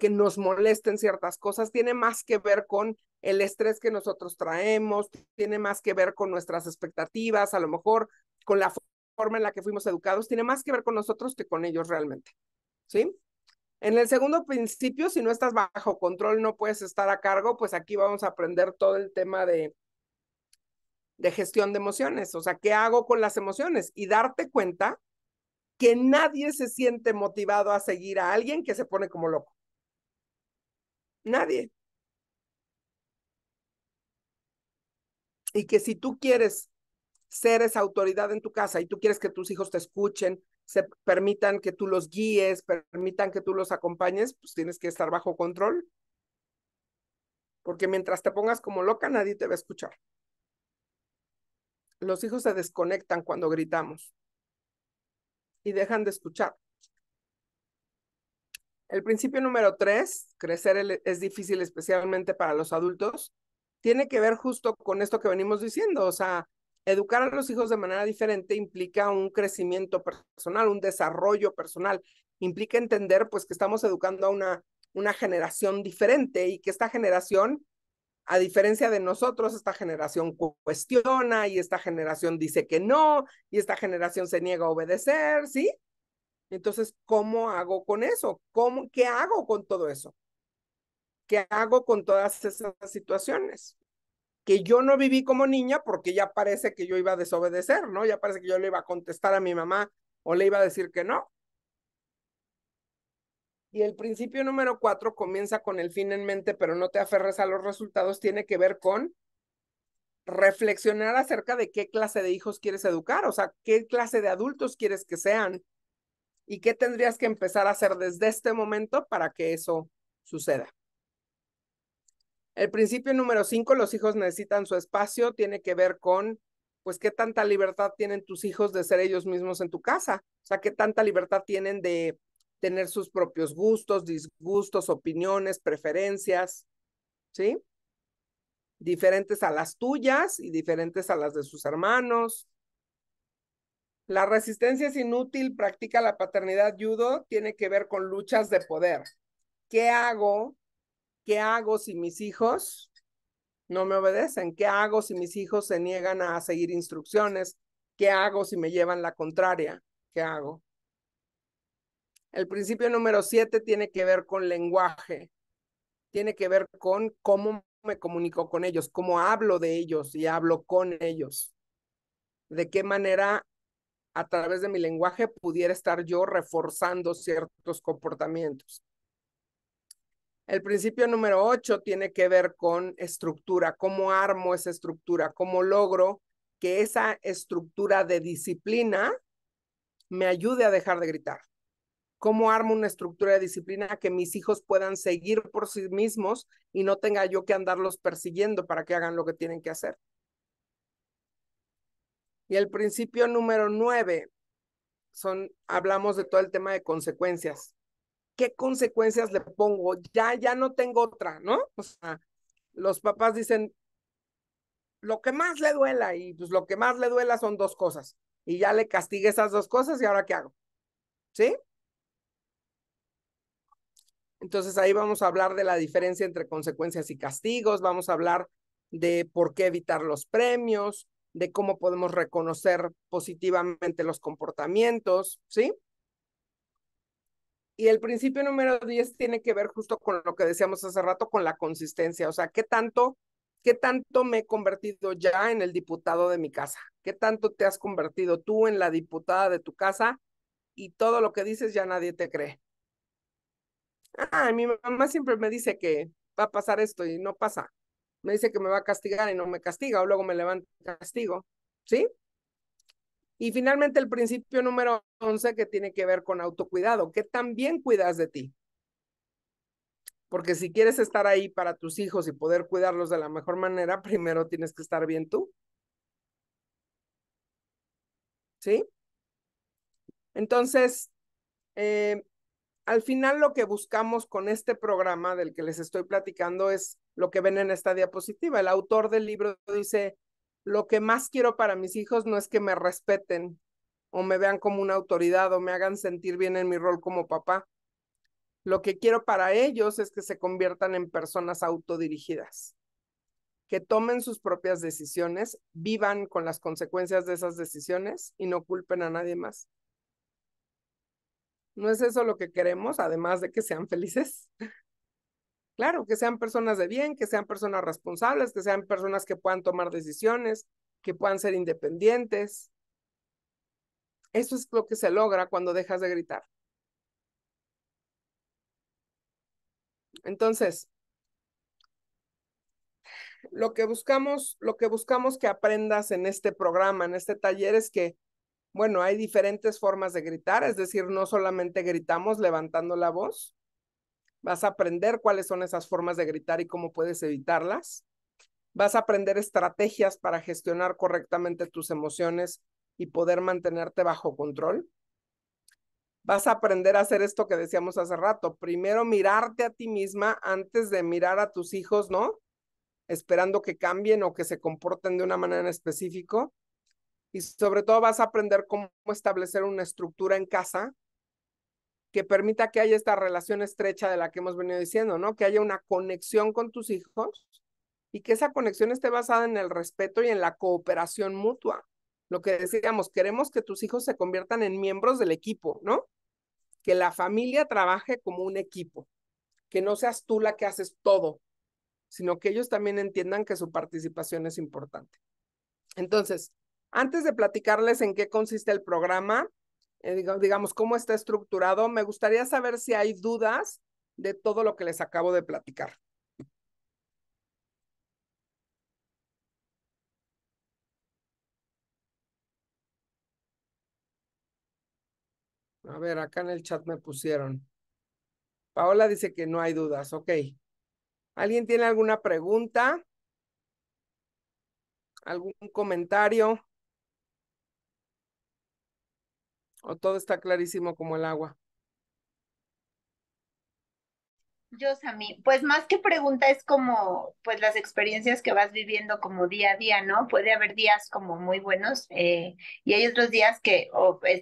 nos molesten ciertas cosas, tiene más que ver con el estrés que nosotros traemos, tiene más que ver con nuestras expectativas, a lo mejor con la forma en la que fuimos educados, tiene más que ver con nosotros que con ellos realmente, ¿sí? En el segundo principio, si no estás bajo control, no puedes estar a cargo, pues aquí vamos a aprender todo el tema de gestión de emociones, o sea, ¿qué hago con las emociones? Y darte cuenta que nadie se siente motivado a seguir a alguien que se pone como loco. Nadie. Y que si tú quieres ser esa autoridad en tu casa y tú quieres que tus hijos te escuchen, se permitan que tú los guíes, permitan que tú los acompañes, pues tienes que estar bajo control. Porque mientras te pongas como loca, nadie te va a escuchar. Los hijos se desconectan cuando gritamos y dejan de escuchar. El principio número 3, crecer es difícil especialmente para los adultos, tiene que ver justo con esto que venimos diciendo, o sea, educar a los hijos de manera diferente implica un crecimiento personal, un desarrollo personal, implica entender pues que estamos educando a una generación diferente y que esta generación, a diferencia de nosotros, esta generación cuestiona y esta generación dice que no y esta generación se niega a obedecer, ¿sí? Entonces, ¿cómo hago con eso? ¿Qué hago con todo eso? ¿Qué hago con todas esas situaciones? Que yo no viví como niña porque ya parece que yo iba a desobedecer, ¿no? Ya parece que yo le iba a contestar a mi mamá o le iba a decir que no. Y el principio número 4 comienza con el fin en mente, pero no te aferres a los resultados, tiene que ver con reflexionar acerca de qué clase de hijos quieres educar, o sea, qué clase de adultos quieres que sean y qué tendrías que empezar a hacer desde este momento para que eso suceda. El principio número 5, los hijos necesitan su espacio, tiene que ver con pues qué tanta libertad tienen tus hijos de ser ellos mismos en tu casa. O sea, qué tanta libertad tienen de tener sus propios gustos, disgustos, opiniones, preferencias, ¿sí? Diferentes a las tuyas y diferentes a las de sus hermanos. La resistencia es inútil, practica la paternidad judo, tiene que ver con luchas de poder. ¿Qué hago? ¿Qué hago si mis hijos no me obedecen? ¿Qué hago si mis hijos se niegan a seguir instrucciones? ¿Qué hago si me llevan la contraria? ¿Qué hago? El principio número 7 tiene que ver con lenguaje, tiene que ver con cómo me comunico con ellos, cómo hablo de ellos y hablo con ellos. De qué manera a través de mi lenguaje pudiera estar yo reforzando ciertos comportamientos. El principio número 8 tiene que ver con estructura, cómo armo esa estructura, cómo logro que esa estructura de disciplina me ayude a dejar de gritar. Cómo armo una estructura de disciplina que mis hijos puedan seguir por sí mismos y no tenga yo que andarlos persiguiendo para que hagan lo que tienen que hacer. Y el principio número 9 hablamos de todo el tema de consecuencias. ¿Qué consecuencias le pongo? Ya no tengo otra, ¿no? O sea, los papás dicen, lo que más le duela, y pues lo que más le duela son dos cosas. Y ya le castigué esas dos cosas, ¿y ahora qué hago? ¿Sí? Entonces ahí vamos a hablar de la diferencia entre consecuencias y castigos, vamos a hablar de por qué evitar los premios, de cómo podemos reconocer positivamente los comportamientos, ¿sí? Y el principio número 10 tiene que ver justo con lo que decíamos hace rato, con la consistencia. O sea, qué tanto me he convertido ya en el diputado de mi casa? ¿Qué tanto te has convertido tú en la diputada de tu casa? Y todo lo que dices ya nadie te cree. Ah, mi mamá siempre me dice que va a pasar esto y no pasa. Me dice que me va a castigar y no me castiga, o luego me levanta castigo. ¿Sí? Y finalmente el principio número 11 que tiene que ver con autocuidado. ¿Qué tan bien cuidas de ti? Porque si quieres estar ahí para tus hijos y poder cuidarlos de la mejor manera, primero tienes que estar bien tú, ¿sí? Entonces, eh, al final lo que buscamos con este programa del que les estoy platicando es lo que ven en esta diapositiva. El autor del libro dice, lo que más quiero para mis hijos no es que me respeten o me vean como una autoridad o me hagan sentir bien en mi rol como papá. Lo que quiero para ellos es que se conviertan en personas autodirigidas, que tomen sus propias decisiones, vivan con las consecuencias de esas decisiones y no culpen a nadie más. ¿No es eso lo que queremos, además de que sean felices? Claro, que sean personas de bien, que sean personas responsables, que sean personas que puedan tomar decisiones, que puedan ser independientes. Eso es lo que se logra cuando dejas de gritar. Entonces, lo que buscamos que aprendas en este programa, en este taller, es que, bueno, hay diferentes formas de gritar, es decir, no solamente gritamos levantando la voz. Vas a aprender cuáles son esas formas de gritar y cómo puedes evitarlas. Vas a aprender estrategias para gestionar correctamente tus emociones y poder mantenerte bajo control. Vas a aprender a hacer esto que decíamos hace rato. Primero mirarte a ti misma antes de mirar a tus hijos, ¿no? Esperando que cambien o que se comporten de una manera en específico. Y sobre todo vas a aprender cómo establecer una estructura en casa que permita que haya esta relación estrecha de la que hemos venido diciendo, ¿no? Que haya una conexión con tus hijos y que esa conexión esté basada en el respeto y en la cooperación mutua. Lo que decíamos, queremos que tus hijos se conviertan en miembros del equipo, ¿no? Que la familia trabaje como un equipo, que no seas tú la que haces todo, sino que ellos también entiendan que su participación es importante. Entonces, antes de platicarles en qué consiste el programa, digamos, cómo está estructurado, me gustaría saber si hay dudas de todo lo que les acabo de platicar. A ver, acá en el chat me pusieron. Paola dice que no hay dudas. Ok. ¿Alguien tiene alguna pregunta? ¿Algún comentario? ¿O todo está clarísimo como el agua? Yo, Sammy, pues más que pregunta es como, pues las experiencias que vas viviendo como día a día, ¿no? Puede haber días como muy buenos y hay otros días que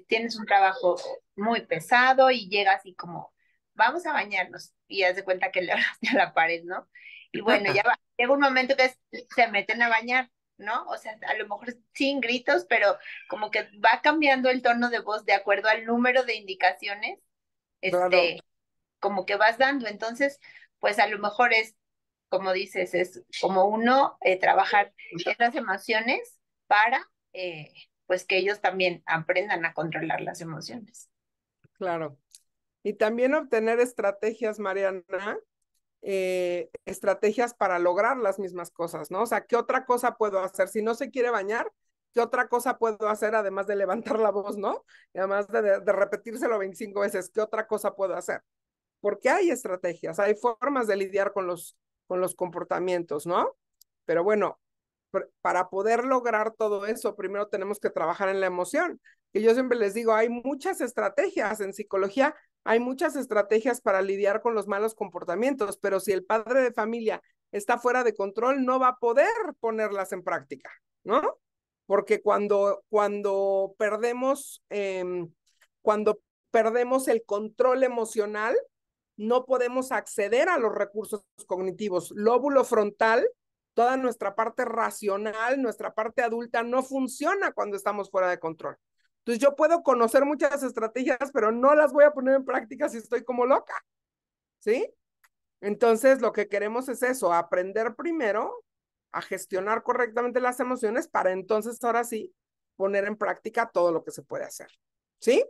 tienes un trabajo muy pesado y llegas y como, vamos a bañarnos y haz de cuenta que le hablaste a la pared, ¿no? Y bueno, llega un momento que se meten a bañar, ¿no? O sea, a lo mejor sin gritos, pero como que va cambiando el tono de voz de acuerdo al número de indicaciones, Claro, este como que vas dando. Entonces, pues a lo mejor es, como dices, es como uno trabajar esas emociones para, pues que ellos también aprendan a controlar las emociones. claro. Y también obtener estrategias, Mariana, estrategias para lograr las mismas cosas, ¿no? O sea, ¿qué otra cosa puedo hacer? Si no se quiere bañar, ¿qué otra cosa puedo hacer además de levantar la voz, ¿no? Y además de repetírselo 25 veces, ¿qué otra cosa puedo hacer? Porque hay estrategias, hay formas de lidiar con los comportamientos, ¿no? Pero bueno, para poder lograr todo eso, primero tenemos que trabajar en la emoción. Y yo siempre les digo, hay muchas estrategias en psicología, hay muchas estrategias para lidiar con los malos comportamientos, pero si el padre de familia está fuera de control, no va a poder ponerlas en práctica, ¿no? Porque cuando perdemos el control emocional, no podemos acceder a los recursos cognitivos. Lóbulo frontal, toda nuestra parte racional, nuestra parte adulta no funciona cuando estamos fuera de control. Entonces yo puedo conocer muchas estrategias, pero no las voy a poner en práctica si estoy como loca, ¿sí? Entonces lo que queremos es eso, aprender primero a gestionar correctamente las emociones para entonces ahora sí poner en práctica todo lo que se puede hacer, ¿sí?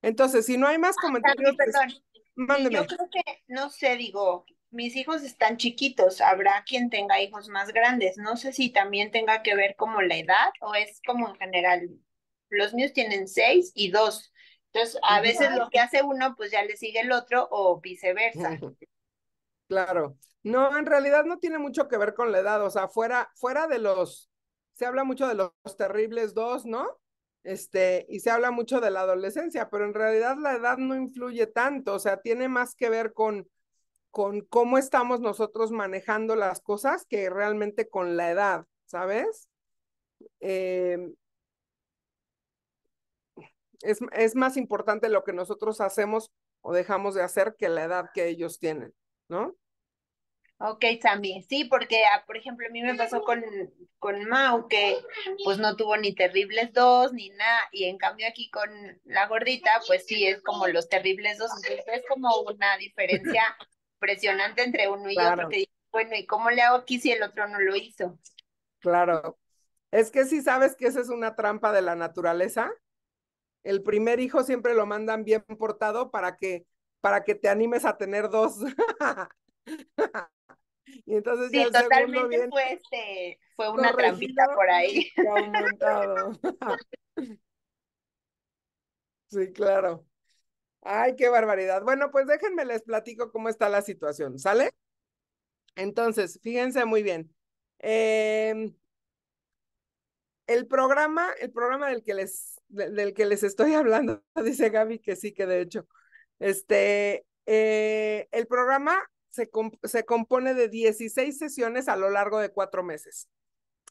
Entonces, si no hay más También, comentarios, perdón. Sí, yo mándeme. creo que, no sé, digo, mis hijos están chiquitos, habrá quien tenga hijos más grandes. No sé si también tenga que ver como la edad o es como en general. Los míos tienen 6 y 2. Entonces, Uh a veces -huh. lo que hace uno, pues ya le sigue el otro o viceversa. Claro, no, en realidad no tiene mucho que ver con la edad, o sea, fuera de se habla mucho de los terribles dos, ¿no? Y se habla mucho de la adolescencia, pero en realidad la edad no influye tanto, o sea, tiene más que ver con cómo estamos nosotros manejando las cosas que realmente con la edad, ¿sabes? Eh, es más importante lo que nosotros hacemos o dejamos de hacer que la edad que ellos tienen, ¿no? Ok, Sammy, sí, porque, por ejemplo, a mí me pasó con Mau, que pues no tuvo ni terribles dos ni nada, y en cambio aquí con la gordita, pues sí, es como los terribles dos, entonces es como una diferencia impresionante entre uno y yo, Claro, porque, bueno, ¿y cómo le hago aquí si el otro no lo hizo? claro. Es que si sabes que esa es una trampa de la naturaleza, el primer hijo siempre lo mandan bien portado para que te animes a tener dos. Y entonces ya Sí, el segundo totalmente viene fue una trampita corregido por ahí. y aumentado. Sí, claro. Ay, qué barbaridad. Bueno, pues déjenme les platico cómo está la situación, ¿sale? Entonces, fíjense muy bien. Eh, el programa del que les estoy hablando, dice Gaby que sí, que de hecho, el programa se compone de 16 sesiones a lo largo de 4 meses.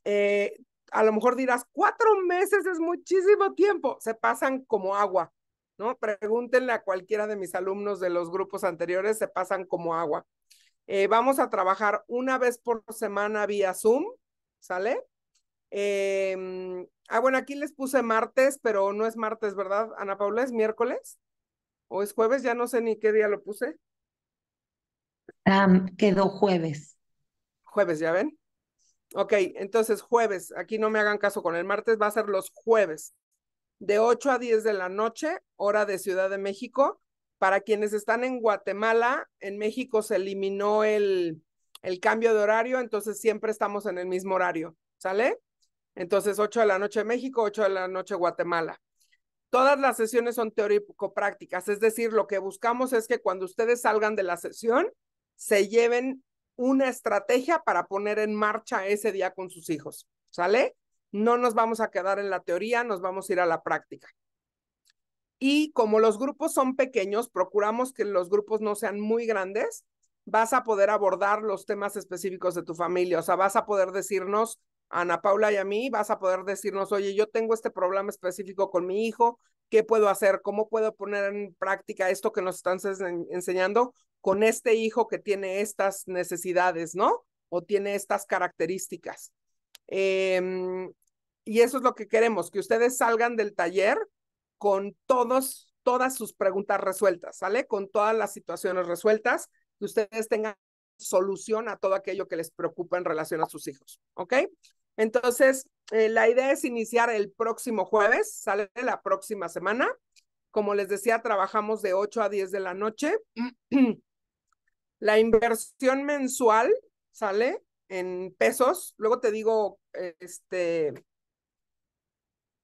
Eh, a lo mejor dirás, 4 meses es muchísimo tiempo, se pasan como agua, ¿no? Pregúntenle a cualquiera de mis alumnos de los grupos anteriores, se pasan como agua. Vamos a trabajar una vez por semana vía Zoom, ¿sale? Bueno, aquí les puse martes, pero no es martes, ¿verdad, Ana Paula? ¿Es miércoles? ¿O es jueves? Ya no sé ni qué día lo puse. Quedó jueves. Jueves, ¿ya ven? Ok, entonces jueves, aquí no me hagan caso con el martes, va a ser los jueves, de 8 a 10 de la noche, hora de Ciudad de México. Para quienes están en Guatemala, en México se eliminó el cambio de horario, entonces siempre estamos en el mismo horario, ¿sale? Entonces 8 de la noche México, 8 de la noche Guatemala. Todas las sesiones son teórico-prácticas, es decir, lo que buscamos es que cuando ustedes salgan de la sesión, se lleven una estrategia para poner en marcha ese día con sus hijos, ¿sale? No nos vamos a quedar en la teoría, nos vamos a ir a la práctica. Y como los grupos son pequeños, procuramos que los grupos no sean muy grandes, vas a poder abordar los temas específicos de tu familia. O sea, vas a poder decirnos, a Ana Paula y a mí, vas a poder decirnos, oye, yo tengo este problema específico con mi hijo, ¿qué puedo hacer? ¿Cómo puedo poner en práctica esto que nos están enseñando con este hijo que tiene estas necesidades, ¿no? O tiene estas características. Y eso es lo que queremos, que ustedes salgan del taller con todas sus preguntas resueltas, ¿sale? Con todas las situaciones resueltas, que ustedes tengan solución a todo aquello que les preocupa en relación a sus hijos, ¿ok? Entonces, la idea es iniciar el próximo jueves, sale la próxima semana. Como les decía, trabajamos de 8 a 10 de la noche. La inversión mensual sale en pesos. Luego te digo,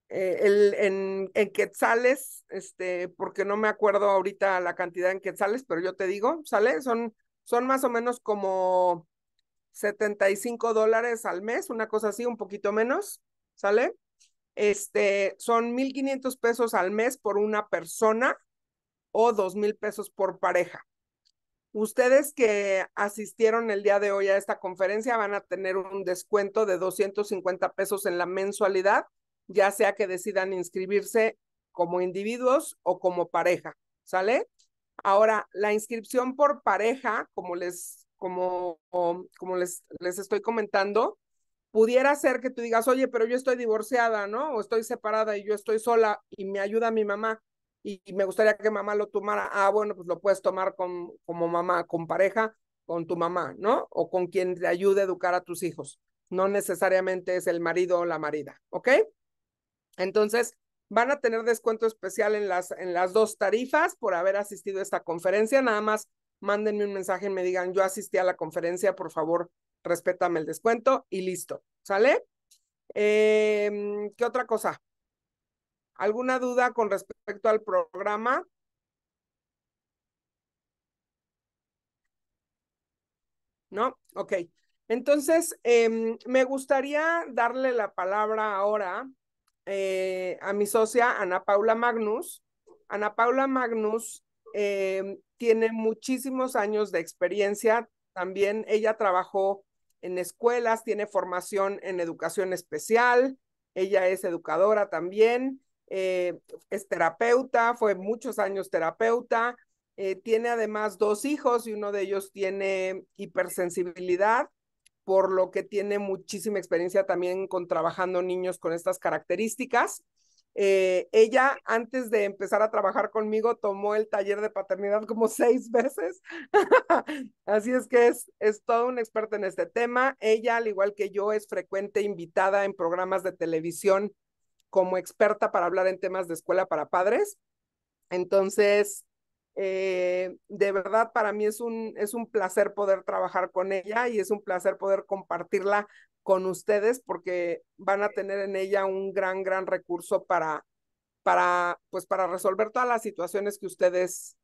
en quetzales, porque no me acuerdo ahorita la cantidad en quetzales, pero yo te digo, ¿sale? Son más o menos como $75 al mes, una cosa así, un poquito menos, ¿sale? Son 1,500 pesos al mes por una persona o 2,000 pesos por pareja. Ustedes que asistieron el día de hoy a esta conferencia van a tener un descuento de 250 pesos en la mensualidad, ya sea que decidan inscribirse como individuos o como pareja, ¿sale? Ahora, la inscripción por pareja, como les estoy comentando, pudiera ser que tú digas, oye, pero yo estoy divorciada, ¿no? O estoy separada y yo estoy sola y me ayuda mi mamá y me gustaría que mamá lo tomara. Ah, bueno, pues lo puedes tomar como mamá, con pareja, con tu mamá, ¿no? O con quien te ayude a educar a tus hijos. No necesariamente es el marido o la marida, ¿ok? Entonces, van a tener descuento especial en las dos tarifas por haber asistido a esta conferencia. Nada más mándenme un mensaje y me digan, yo asistí a la conferencia, por favor, respétame el descuento y listo. ¿Sale? ¿Qué otra cosa? ¿Alguna duda con respecto al programa? ¿No? Ok. Entonces, me gustaría darle la palabra ahora a mi socia, Ana Paula Magnus. Ana Paula Magnus tiene muchísimos años de experiencia. También ella trabajó en escuelas, tiene formación en educación especial. Ella es educadora también. Es terapeuta, fue muchos años terapeuta. Tiene además 2 hijos y uno de ellos tiene hipersensibilidad, por lo que tiene muchísima experiencia también con trabajando niños con estas características. Ella, antes de empezar a trabajar conmigo, tomó el taller de paternidad como 6 veces. Así es que es toda una experta en este tema. Ella, al igual que yo, es frecuente invitada en programas de televisión como experta para hablar en temas de escuela para padres. Entonces, de verdad para mí es un placer poder trabajar con ella y es un placer poder compartirla con ustedes porque van a tener en ella un gran, gran recurso pues para resolver todas las situaciones que ustedes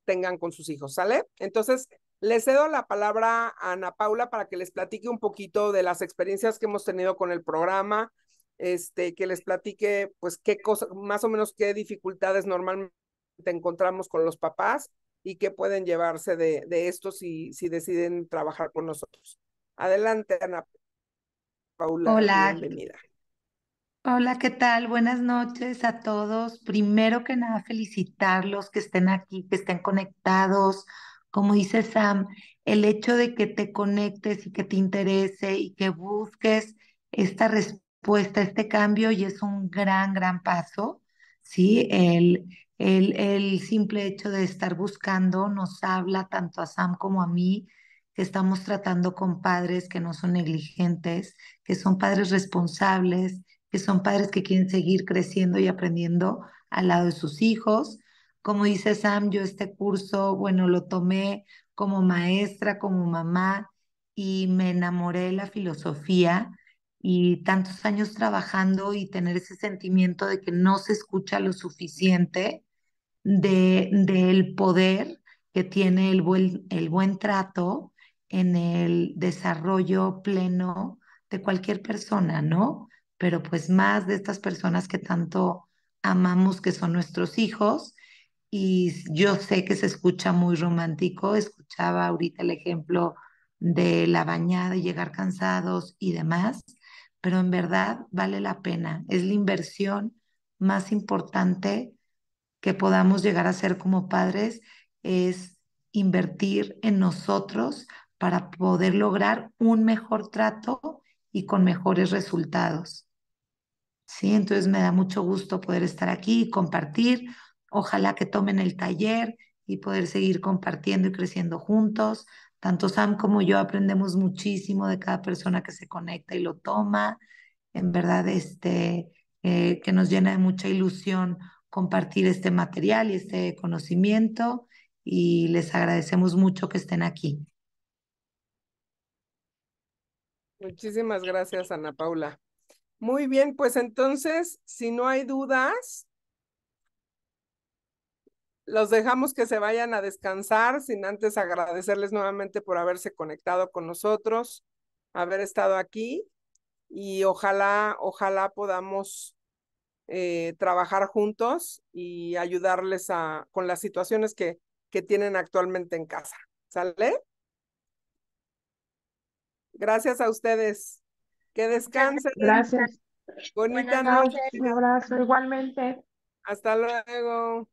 tengan con sus hijos, ¿sale? Entonces, les cedo la palabra a Ana Paula para que les platique un poquito de las experiencias que hemos tenido con el programa, que les platique, pues, qué cosas, más o menos qué dificultades normalmente encontramos con los papás y qué pueden llevarse de esto si deciden trabajar con nosotros. Adelante, Ana Paula, Hola, bienvenida. hola, ¿qué tal? Buenas noches a todos. Primero que nada, felicitarlos que estén aquí, que estén conectados. Como dice Sam, el hecho de que te conectes y que te interese y que busques esta respuesta, este cambio, y es un gran, gran paso, ¿sí? El simple hecho de estar buscando nos habla tanto a Sam como a mí, que estamos tratando con padres que no son negligentes, que son padres responsables, que son padres que quieren seguir creciendo y aprendiendo al lado de sus hijos. Como dice Sam, yo este curso, bueno, lo tomé como maestra, como mamá, y me enamoré de la filosofía, y tantos años trabajando y tener ese sentimiento de que no se escucha lo suficiente del poder que tiene el buen trato en el desarrollo pleno de cualquier persona, ¿no? Pero pues más de estas personas que tanto amamos, que son nuestros hijos. Y yo sé que se escucha muy romántico, escuchaba ahorita el ejemplo de la bañada y llegar cansados y demás, pero en verdad vale la pena. Es la inversión más importante que podamos llegar a hacer como padres, es invertir en nosotros para poder lograr un mejor trato y con mejores resultados. Sí, entonces me da mucho gusto poder estar aquí y compartir. Ojalá que tomen el taller y poder seguir compartiendo y creciendo juntos. Tanto Sam como yo aprendemos muchísimo de cada persona que se conecta y lo toma. En verdad, que nos llena de mucha ilusión compartir este material y este conocimiento, y les agradecemos mucho que estén aquí. Muchísimas gracias, Ana Paula. Muy bien, pues entonces, si no hay dudas, los dejamos que se vayan a descansar, sin antes agradecerles nuevamente por haberse conectado con nosotros, haber estado aquí, y ojalá podamos trabajar juntos y ayudarles con las situaciones que tienen actualmente en casa. ¿Sale? Gracias a ustedes. Que Muchas descansen. gracias. Gracias. Bonita Buenas Chao, noche. noches. un abrazo igualmente. Hasta luego.